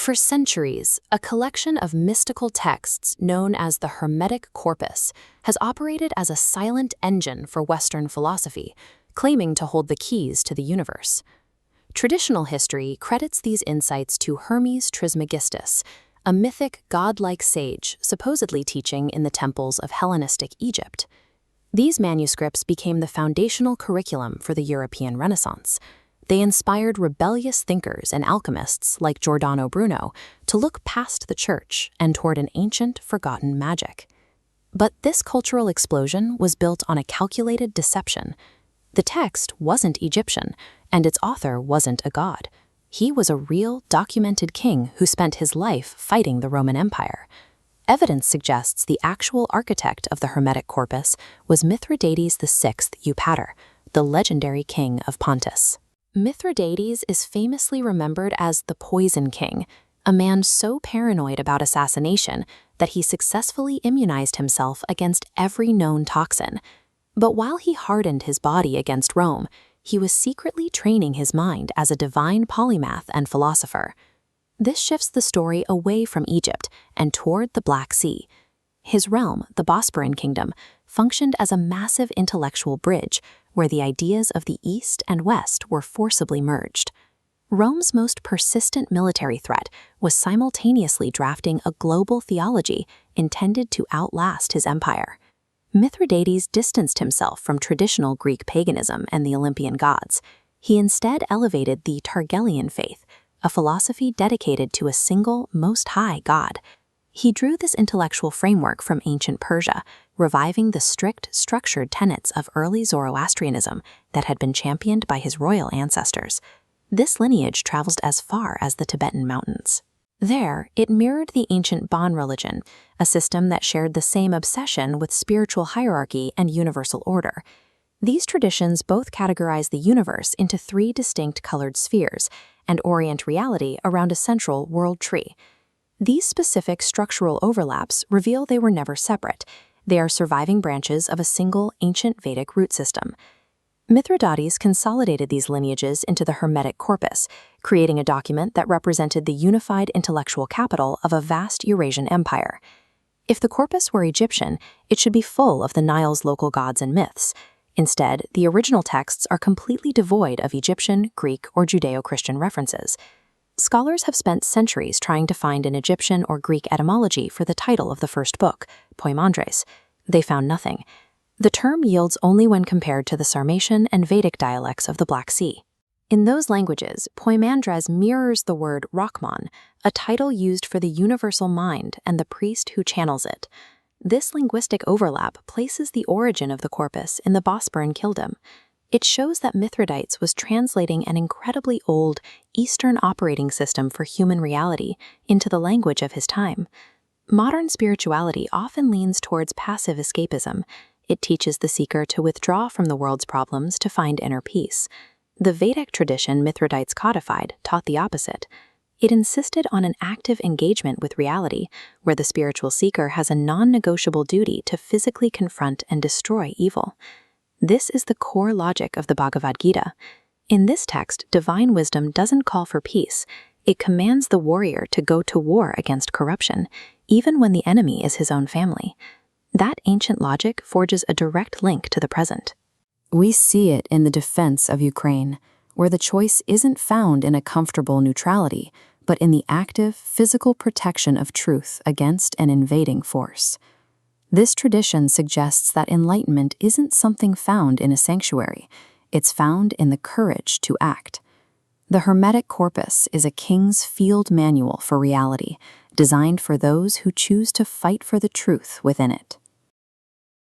For centuries, a collection of mystical texts known as the Hermetic Corpus has operated as a silent engine for Western philosophy, claiming to hold the keys to the universe. Traditional history credits these insights to Hermes Trismegistus, a mythic godlike sage supposedly teaching in the temples of Hellenistic Egypt. These manuscripts became the foundational curriculum for the European Renaissance. They inspired rebellious thinkers and alchemists like Giordano Bruno to look past the church and toward an ancient, forgotten magic. But this cultural explosion was built on a calculated deception. The text wasn't Egyptian, and its author wasn't a god. He was a real, documented king who spent his life fighting the Roman Empire. Evidence suggests the actual architect of the Hermetic Corpus was Mithridates VI Eupator, the legendary king of Pontus. Mithridates is famously remembered as the Poison King, a man so paranoid about assassination that he successfully immunized himself against every known toxin. But while he hardened his body against Rome, he was secretly training his mind as a divine polymath and philosopher. This shifts the story away from Egypt and toward the Black Sea. His realm, the Bosporan kingdom, functioned as a massive intellectual bridge where the ideas of the East and West were forcibly merged. Rome's most persistent military threat was simultaneously drafting a global theology intended to outlast his empire. Mithridates distanced himself from traditional Greek paganism and the Olympian gods. He instead elevated the Targelian faith, a philosophy dedicated to a single, most high god. He drew this intellectual framework from ancient Persia, reviving the strict, structured tenets of early Zoroastrianism that had been championed by his royal ancestors. This lineage travels as far as the Tibetan mountains. There, it mirrored the ancient Bon religion, a system that shared the same obsession with spiritual hierarchy and universal order. These traditions both categorize the universe into three distinct colored spheres and orient reality around a central world tree. These specific structural overlaps reveal they were never separate. They are surviving branches of a single ancient Vedic root system. Mithridates consolidated these lineages into the Hermetic Corpus, creating a document that represented the unified intellectual capital of a vast Eurasian empire. If the corpus were Egyptian, it should be full of the Nile's local gods and myths. Instead, the original texts are completely devoid of Egyptian, Greek, or Judeo-Christian references. Scholars have spent centuries trying to find an Egyptian or Greek etymology for the title of the first book, Poimandres. They found nothing. The term yields only when compared to the Sarmatian and Vedic dialects of the Black Sea. In those languages, Poimandres mirrors the word Rahman, a title used for the universal mind and the priest who channels it. This linguistic overlap places the origin of the corpus in the Bosporan kingdom. It shows that Mithridates was translating an incredibly old Eastern operating system for human reality into the language of his time. Modern spirituality often leans towards passive escapism. It teaches the seeker to withdraw from the world's problems to find inner peace. The Vedic tradition Mithridates codified taught the opposite. It insisted on an active engagement with reality, where the spiritual seeker has a non-negotiable duty to physically confront and destroy evil. This is the core logic of the Bhagavad Gita. In this text, divine wisdom doesn't call for peace. It commands the warrior to go to war against corruption, even when the enemy is his own family. That ancient logic forges a direct link to the present. We see it in the defense of Ukraine, where the choice isn't found in a comfortable neutrality, but in the active, physical protection of truth against an invading force. This tradition suggests that enlightenment isn't something found in a sanctuary. It's found in the courage to act. The Hermetic Corpus is a king's field manual for reality, designed for those who choose to fight for the truth within it.